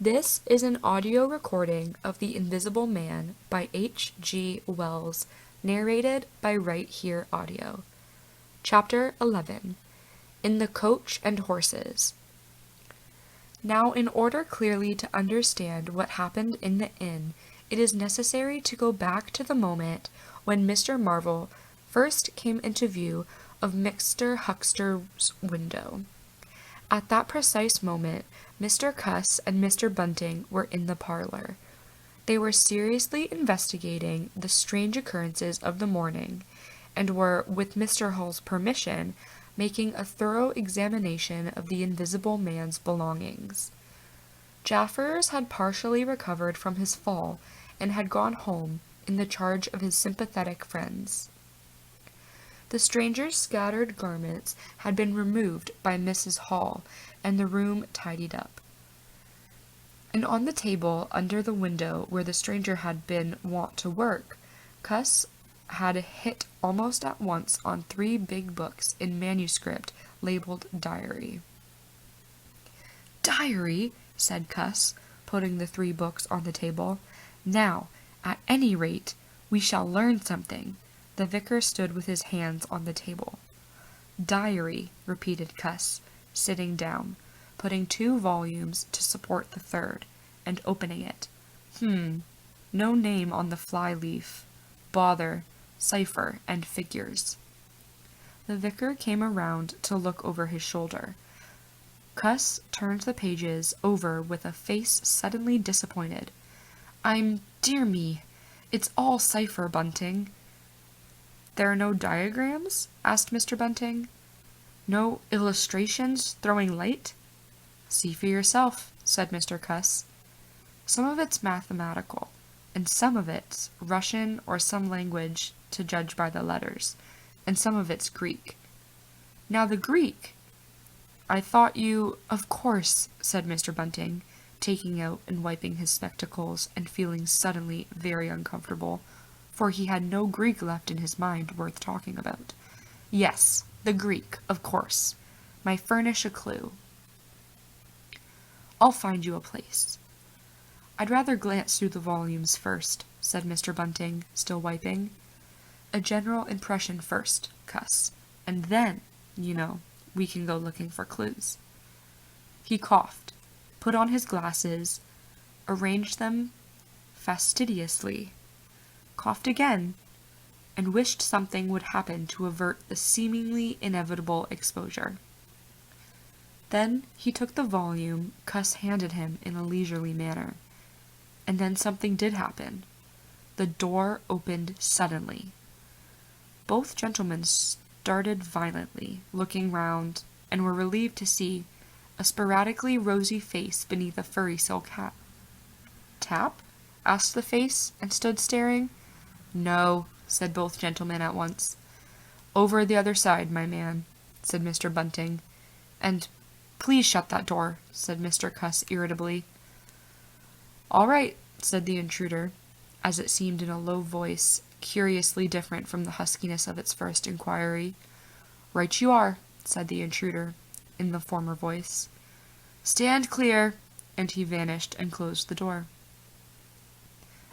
This is an audio recording of The Invisible Man by H.G. Wells, narrated by Right Here Audio. Chapter 11. In the Coach and Horses. Now, in order clearly to understand what happened in the inn, it is necessary to go back to the moment when Mr. Marvel first came into view of Mr. Huckster's window. At that precise moment, Mr. Cuss and Mr. Bunting were in the parlor. They were seriously investigating the strange occurrences of the morning, and were, with Mr. Hall's permission, making a thorough examination of the Invisible Man's belongings. Jaffers had partially recovered from his fall, and had gone home in the charge of his sympathetic friends. The stranger's scattered garments had been removed by Mrs. Hall, and the room tidied up. And on the table under the window where the stranger had been wont to work, Cuss had hit almost at once on 3 big books in manuscript labeled Diary. "Diary," said Cuss, putting the 3 books on the table. "Now, at any rate, we shall learn something." The vicar stood with his hands on the table. "Diary," repeated Cuss, sitting down, putting 2 volumes to support the 3rd, and opening it. No name on the fly-leaf. Bother, cipher, and figures. The vicar came around to look over his shoulder. Cuss turned the pages over with a face suddenly disappointed. Dear me, it's all cipher, Bunting." "There are no diagrams?" asked Mr. Bunting. "No illustrations throwing light?" "See for yourself," said Mr. Cuss. "Some of it's mathematical, and some of it's Russian or some language, to judge by the letters, and some of it's Greek." "Now the Greek—" "I thought you—" "Of course," said Mr. Bunting, taking out and wiping his spectacles, and feeling suddenly very uncomfortable, for he had no Greek left in his mind worth talking about. "Yes, the Greek, of course. May furnish a clue." "I'll find you a place." "I'd rather glance through the volumes first," said Mr. Bunting, still wiping. "A general impression first, Cuss, and then, we can go looking for clues." He coughed, put on his glasses, arranged them fastidiously, coughed again, and wished something would happen to avert the seemingly inevitable exposure. Then he took the volume Cuss handed him in a leisurely manner. And then something did happen. The door opened suddenly. Both gentlemen started violently, looking round, and were relieved to see a sporadically rosy face beneath a furry silk hat. "Tap?" asked the face, and stood staring. "No," said both gentlemen at once. "Over the other side, my man," said Mr. Bunting. "And please shut that door," said Mr. Cuss irritably. "All right," said the intruder, as it seemed in a low voice, curiously different from the huskiness of its first inquiry. "Right you are," said the intruder, in the former voice. "Stand clear," and he vanished and closed the door.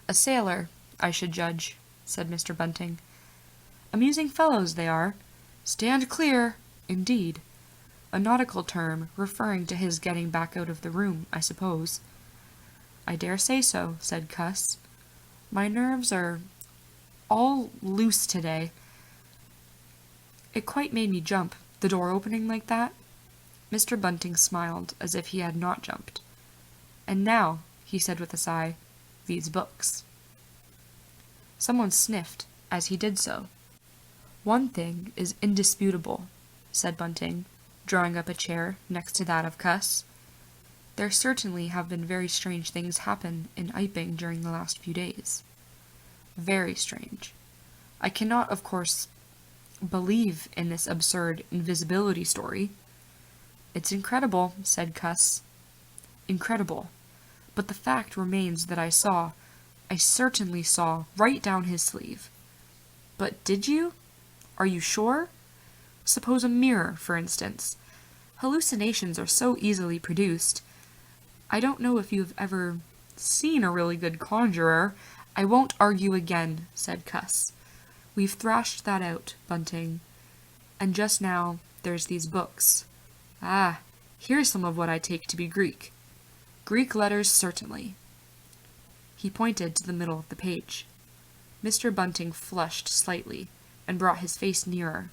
"A sailor, I should judge," said Mr. Bunting. "Amusing fellows they are. Stand clear, indeed. A nautical term, referring to his getting back out of the room, I suppose." "I dare say so," said Cuss. "My nerves are all loose today. It quite made me jump, the door opening like that." Mr. Bunting smiled as if he had not jumped. "And now," he said with a sigh, "these books." Someone sniffed as he did so. "One thing is indisputable," said Bunting, drawing up a chair next to that of Cuss. "There certainly have been very strange things happen in Iping during the last few days. Very strange. I cannot, of course, believe in this absurd invisibility story." "It's incredible," said Cuss. "Incredible. But the fact remains that I certainly saw, right down his sleeve." But did you? Are you sure? Suppose a mirror, for instance. Hallucinations are so easily produced. I don't know if you've ever seen a really good conjurer. I won't argue again, said Cuss. We've thrashed that out, Bunting. And just now, there's these books. Ah, here's some of what I take to be Greek. Greek letters, certainly. He pointed to the middle of the page. Mr. Bunting flushed slightly and brought his face nearer,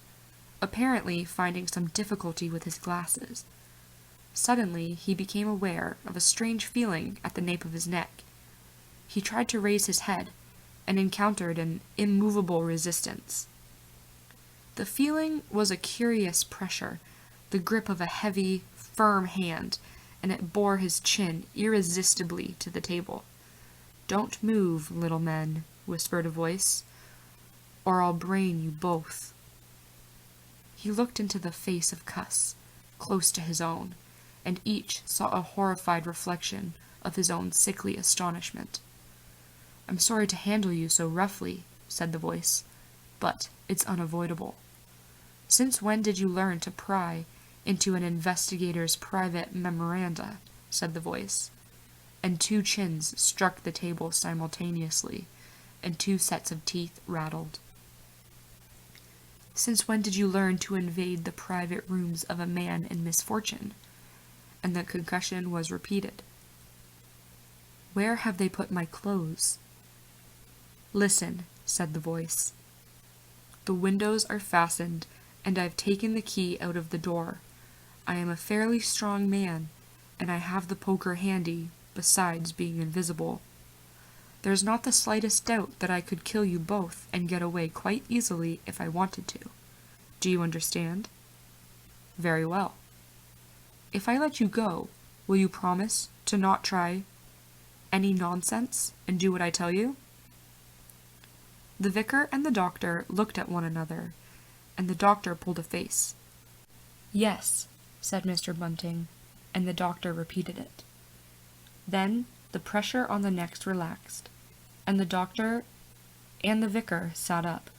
apparently finding some difficulty with his glasses. Suddenly, he became aware of a strange feeling at the nape of his neck. He tried to raise his head and encountered an immovable resistance. The feeling was a curious pressure, the grip of a heavy, firm hand, and it bore his chin irresistibly to the table. "Don't move, little men," whispered a voice, "or I'll brain you both." He looked into the face of Cuss, close to his own, and each saw a horrified reflection of his own sickly astonishment. "I'm sorry to handle you so roughly," said the voice, "but it's unavoidable. Since when did you learn to pry into an investigator's private memoranda?" said the voice, and two chins struck the table simultaneously, and two sets of teeth rattled. "Since when did you learn to invade the private rooms of a man in misfortune?" And the concussion was repeated. "Where have they put my clothes?" "Listen," said the voice. "The windows are fastened, and I've taken the key out of the door. I am a fairly strong man, and I have the poker handy, besides being invisible. There's not the slightest doubt that I could kill you both and get away quite easily if I wanted to. Do you understand? Very well. If I let you go, will you promise to not try any nonsense and do what I tell you?" The vicar and the doctor looked at one another, and the doctor pulled a face. "Yes," said Mr. Bunting, and the doctor repeated it. Then the pressure on the necks relaxed, and the doctor and the vicar sat up,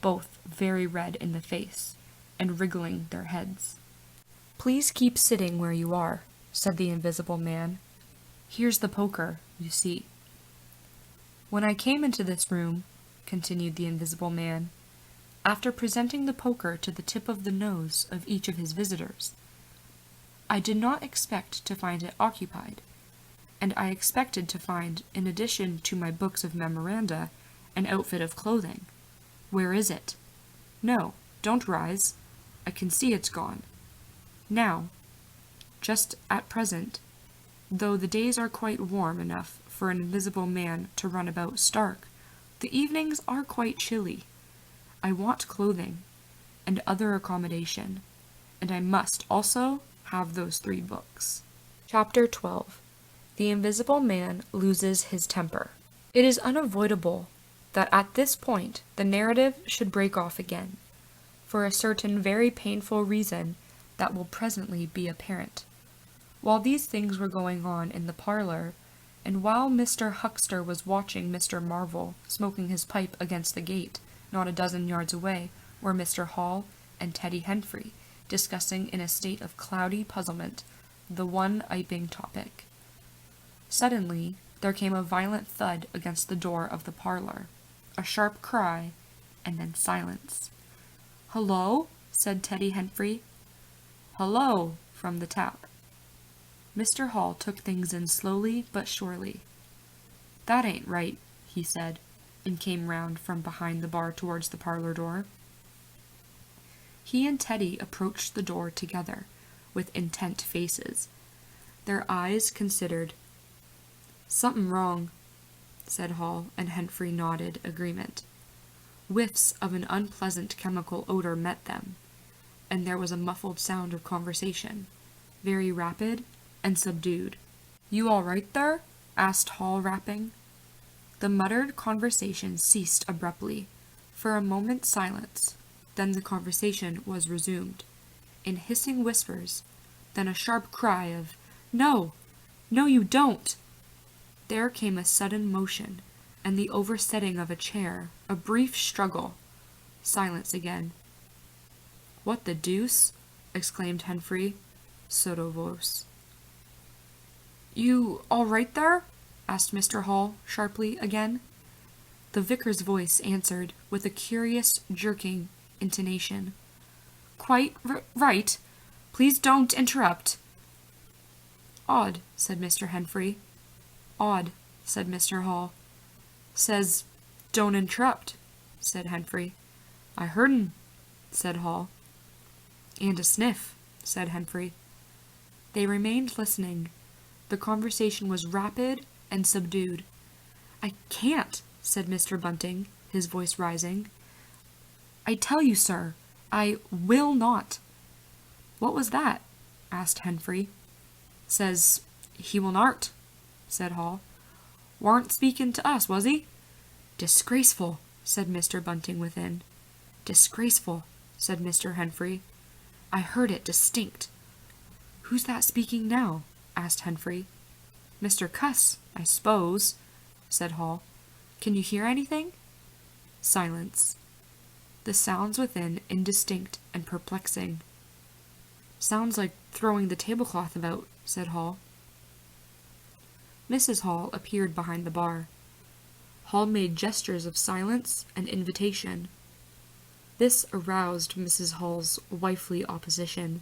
both very red in the face, and wriggling their heads. "Please keep sitting where you are," said the invisible man. "Here's the poker, you see." "When I came into this room," continued the invisible man, after presenting the poker to the tip of the nose of each of his visitors, "I did not expect to find it occupied, and I expected to find, in addition to my books of memoranda, an outfit of clothing. Where is it? No, don't rise. I can see it's gone. Now, just at present, though the days are quite warm enough for an invisible man to run about stark, the evenings are quite chilly. I want clothing, and other accommodation, and I must also have those 3 books. Chapter 12. The Invisible Man Loses His Temper. It is unavoidable that at this point the narrative should break off again, for a certain very painful reason that will presently be apparent. While these things were going on in the parlor, and while Mr. Huckster was watching Mr. Marvel smoking his pipe against the gate, not a dozen yards away, were Mr. Hall and Teddy Henfrey, discussing in a state of cloudy puzzlement the one iping topic. Suddenly, there came a violent thud against the door of the parlor, a sharp cry, and then silence. "Hello?" said Teddy Henfrey. "Hello," from the tap. Mr. Hall took things in slowly but surely. "That ain't right," he said, and came round from behind the bar towards the parlor door. He and Teddy approached the door together, with intent faces. Their eyes considered. "Something wrong," said Hall, and Henfrey nodded agreement. Whiffs of an unpleasant chemical odor met them, and there was a muffled sound of conversation, very rapid and subdued. "You all right there?" asked Hall, rapping. The muttered conversation ceased abruptly. For a moment's silence, then the conversation was resumed, in hissing whispers, then a sharp cry of, "No! No, you don't!" There came a sudden motion, and the oversetting of a chair, a brief struggle, Silence again. "What the deuce?" exclaimed Henfrey. Sotto voce. "You all right there?" asked Mr. Hall sharply again. The vicar's voice answered with a curious, jerking intonation. "Quite right. Please don't interrupt." "Odd," said Mr. Henfrey. "Odd," said Mr. Hall. "Says, don't interrupt," said Henfrey. "I heard 'n," said Hall. "And a sniff," said Henfrey. They remained listening. The conversation was rapid and subdued. "I can't," said Mr. Bunting, his voice rising. "I tell you, sir, I will not." "What was that?" asked Henfrey. "Says he will nart," said Hall. "Warn't speaking to us, was he?" "Disgraceful," said Mr. Bunting within. "Disgraceful," said Mr. Henfrey. "I heard it distinct." "Who's that speaking now?" asked Henfrey. "Mr. Cuss, I s'pose," said Hall. "Can you hear anything?" Silence. The sounds within indistinct and perplexing. "Sounds like throwing the tablecloth about," said Hall. Mrs. Hall appeared behind the bar. Hall made gestures of silence and invitation. This aroused Mrs. Hall's wifely opposition.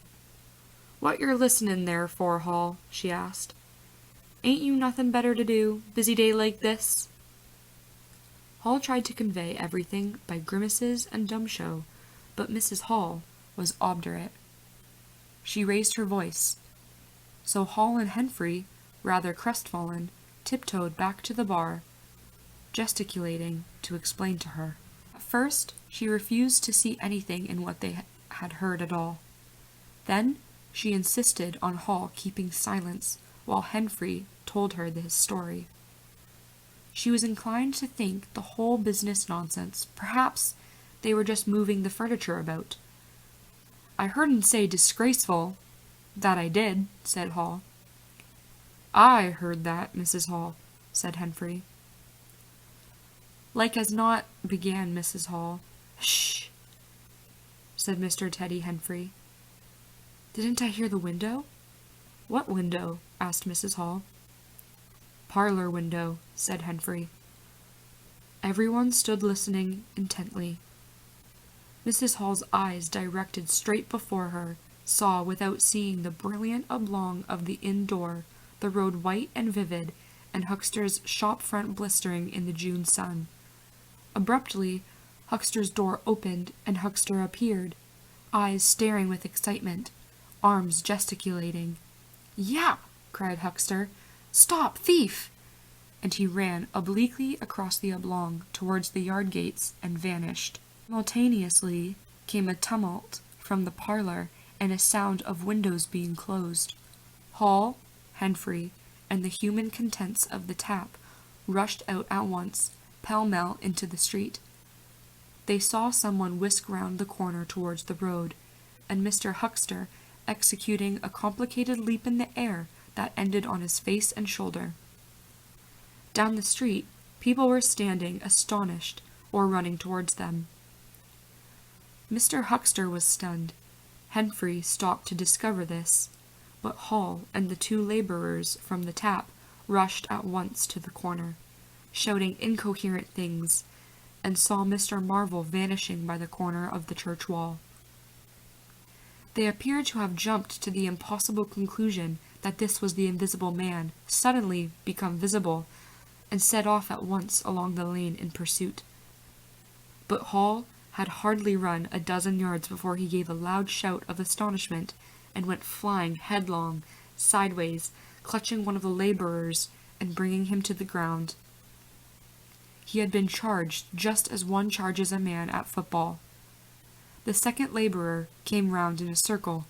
"What yer listenin' there for, Hall?" she asked. "Ain't you nothin' better to do, busy day like this?" Hall tried to convey everything by grimaces and dumb show, but Mrs. Hall was obdurate. She raised her voice. So Hall and Henfrey, rather crestfallen, tiptoed back to the bar, gesticulating to explain to her. At first, she refused to see anything in what they had heard at all. Then, she insisted on Hall keeping silence while Henfrey told her his story. She was inclined to think the whole business nonsense. Perhaps they were just moving the furniture about. "I heard 'n say disgraceful." "That I did," said Hall. "I heard that, Mrs. Hall," said Henfrey. "Like as not," began Mrs. Hall. "Shh!" said Mr. Teddy Henfrey. "Didn't I hear the window?" "What window?" asked Mrs. Hall. "Parlor window," said Henfrey. Everyone stood listening intently. Mrs. Hall's eyes, directed straight before her, saw without seeing the brilliant oblong of the inn door, the road white and vivid, and Huckster's shop front blistering in the June sun. Abruptly, Huckster's door opened, and Huckster appeared, eyes staring with excitement, arms gesticulating. "Yeah!" cried Huckster. "Stop, thief!" And he ran obliquely across the oblong towards the yard gates and vanished. Simultaneously came a tumult from the parlor and a sound of windows being closed. Hall, Henfrey, and the human contents of the tap rushed out at once, pell-mell into the street. They saw someone whisk round the corner towards the road, and Mr. Huckster executing a complicated leap in the air that ended on his face and shoulder. Down the street, people were standing astonished or running towards them. Mr. Huckster was stunned. Henfrey stopped to discover this, but Hall and the two labourers from the tap rushed at once to the corner, shouting incoherent things, and saw Mr. Marvel vanishing by the corner of the church wall. They appeared to have jumped to the impossible conclusion that this was the invisible man, suddenly become visible, and set off at once along the lane in pursuit. But Hall had hardly run a dozen yards before he gave a loud shout of astonishment and went flying headlong, sideways, clutching one of the labourers and bringing him to the ground. He had been charged just as one charges a man at football. The second labourer came round in a circle,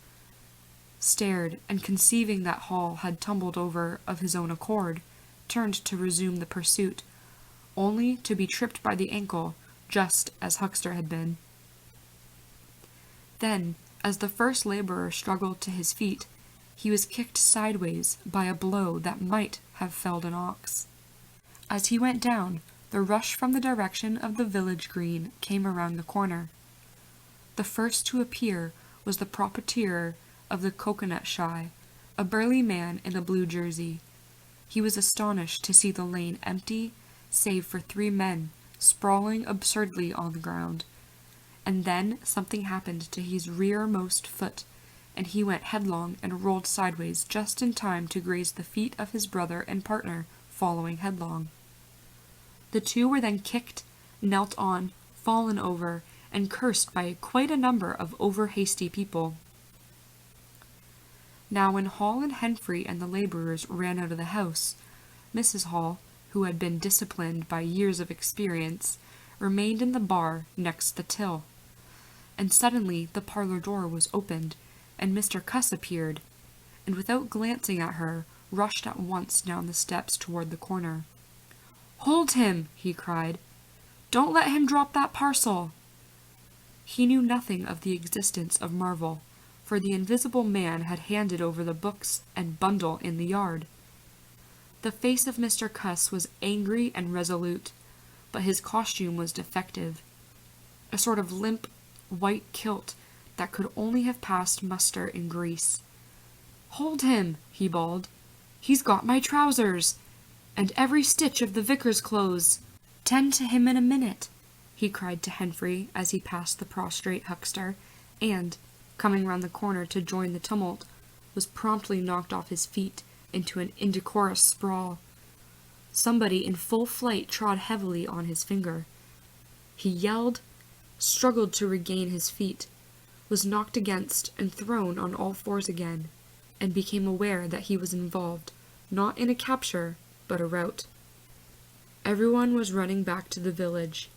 stared, and conceiving that Hall had tumbled over of his own accord, turned to resume the pursuit, only to be tripped by the ankle, just as Huckster had been. Then, as the first labourer struggled to his feet, he was kicked sideways by a blow that might have felled an ox. As he went down, the rush from the direction of the village green came around the corner. The first to appear was the proprietor of the coconut shy, a burly man in a blue jersey. He was astonished to see the lane empty, save for 3 men sprawling absurdly on the ground. And then something happened to his rearmost foot, and he went headlong and rolled sideways just in time to graze the feet of his brother and partner, following headlong. The 2 were then kicked, knelt on, fallen over, and cursed by quite a number of over-hasty people. Now when Hall and Henfrey and the labourers ran out of the house, Mrs. Hall, who had been disciplined by years of experience, remained in the bar next the till. And suddenly the parlour door was opened, and Mr. Cuss appeared, and without glancing at her, rushed at once down the steps toward the corner. "Hold him!" he cried. "Don't let him drop that parcel!" He knew nothing of the existence of Marvel, for the invisible man had handed over the books and bundle in the yard. The face of Mr. Cuss was angry and resolute, but his costume was defective. A sort of limp, white kilt that could only have passed muster in Greece. "Hold him!" he bawled. "He's got my trousers, and every stitch of the vicar's clothes. Tend to him in a minute," he cried to Henfrey as he passed the prostrate huckster, and, coming round the corner to join the tumult, was promptly knocked off his feet into an indecorous sprawl. Somebody in full flight trod heavily on his finger. He yelled, struggled to regain his feet, was knocked against and thrown on all fours again, and became aware that he was involved, not in a capture, but a rout. Everyone was running back to the village.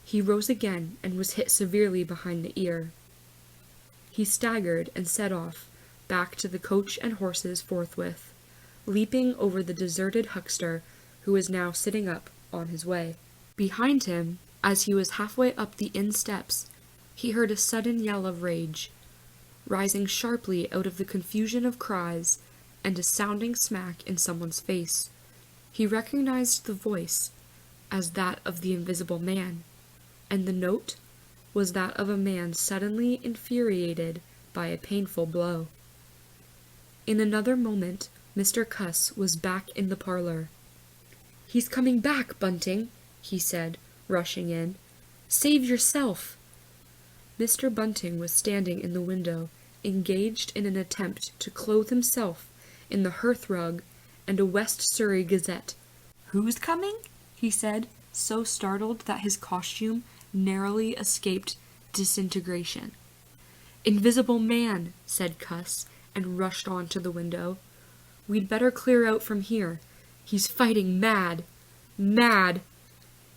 He rose again and was hit severely behind the ear. He staggered and set off, back to the coach and horses forthwith, leaping over the deserted huckster who was now sitting up on his way. Behind him, as he was halfway up the inn steps, he heard a sudden yell of rage, rising sharply out of the confusion of cries, and a sounding smack in someone's face. He recognized the voice as that of the invisible man, and the note was that of a man suddenly infuriated by a painful blow. In another moment, Mr. Cuss was back in the parlour. "He's coming back, Bunting," he said, rushing in. "Save yourself!" Mr. Bunting was standing in the window, engaged in an attempt to clothe himself in the hearth-rug and a West Surrey Gazette. "Who's coming?" he said, so startled that his costume narrowly escaped disintegration. "Invisible man," said Cuss, and rushed on to the window. "We'd better clear out from here. He's fighting mad. Mad!"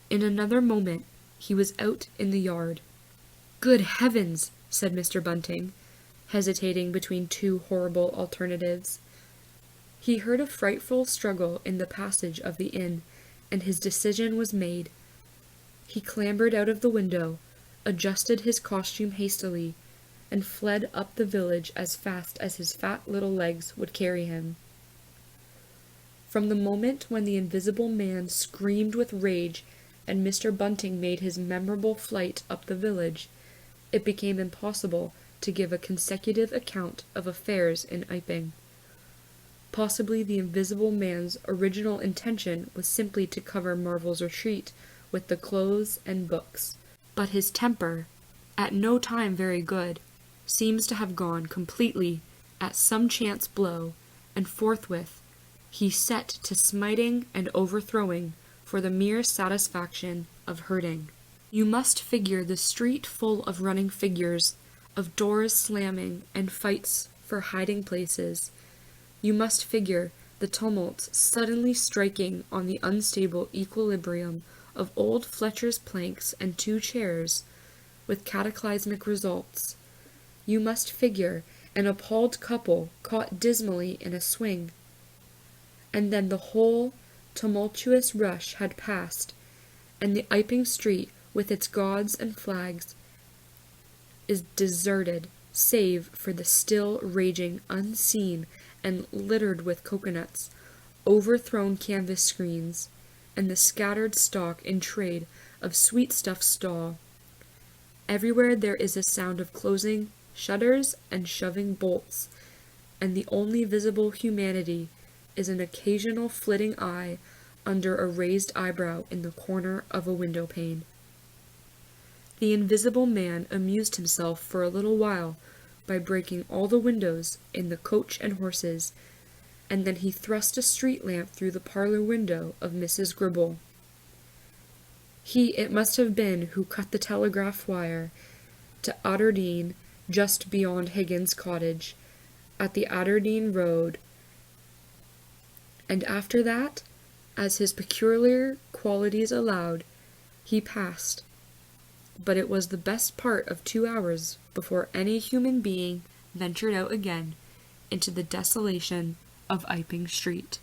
In another moment he was out in the yard. "Good heavens!" said Mr. Bunting, hesitating between 2 horrible alternatives. He heard a frightful struggle in the passage of the inn, and his decision was made. He clambered out of the window, adjusted his costume hastily, and fled up the village as fast as his fat little legs would carry him. From the moment when the invisible man screamed with rage and Mr. Bunting made his memorable flight up the village, it became impossible to give a consecutive account of affairs in Iping. Possibly the invisible man's original intention was simply to cover Marvel's retreat with the clothes and books, but his temper, at no time very good, seems to have gone completely at some chance blow, and forthwith he set to smiting and overthrowing for the mere satisfaction of hurting. You must figure the street full of running figures, of doors slamming and fights for hiding places. You must figure the tumults suddenly striking on the unstable equilibrium of old Fletcher's planks and 2 chairs, with cataclysmic results. You must figure an appalled couple caught dismally in a swing. And then the whole tumultuous rush had passed, and the Iping street, with its gods and flags, is deserted, save for the still raging unseen and littered with coconuts, overthrown canvas screens, and the scattered stock in trade of sweetstuff stall. Everywhere there is a sound of closing shutters and shoving bolts, and the only visible humanity is an occasional flitting eye under a raised eyebrow in the corner of a window pane. The invisible man amused himself for a little while by breaking all the windows in the coach and horses, and then he thrust a street lamp through the parlor window of Mrs. Gribble. He it must have been who cut the telegraph wire to Otterdean, just beyond Higgins' cottage, at the Otterdean road, and after that, as his peculiar qualities allowed, he passed. But it was the best part of 2 hours before any human being ventured out again into the desolation of Iping Street.